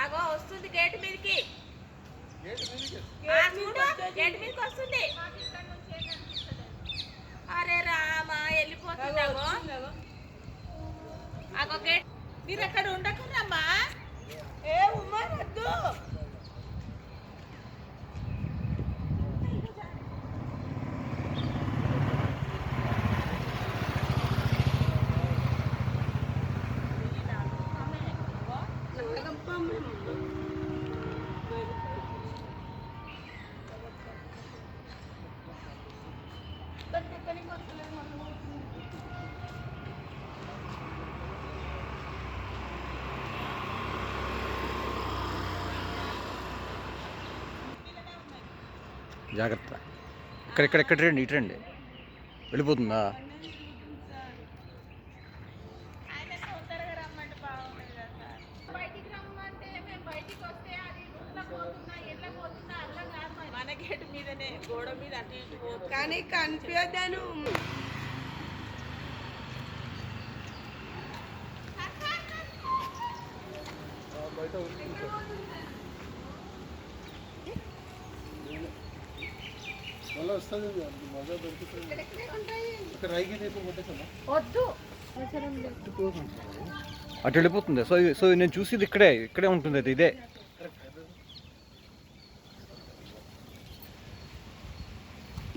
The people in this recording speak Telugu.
అగో వస్తుంది గేట్ మీదకి. చూడు గేట్ మీదకి వస్తుంది. అరే రామా వెళ్ళిపోతుందాగో. అగో గేట్. మీరు అక్కడ ఉండకూడదమ్మా. ఏ ఉమ్మా వద్దు. జాగ్రత్త. ఇక్కడ రండి, ఇటు రండి. వెళ్ళిపోతుందా? మన గేట్ మీదనే గోడ మీద అటు ఇటు కానీ కనిపించను. వద్దు. అటు వెళ్ళిపోతుంది. సో నేను చూసేది ఇక్కడే ఉంటుంది. అది ఇదే.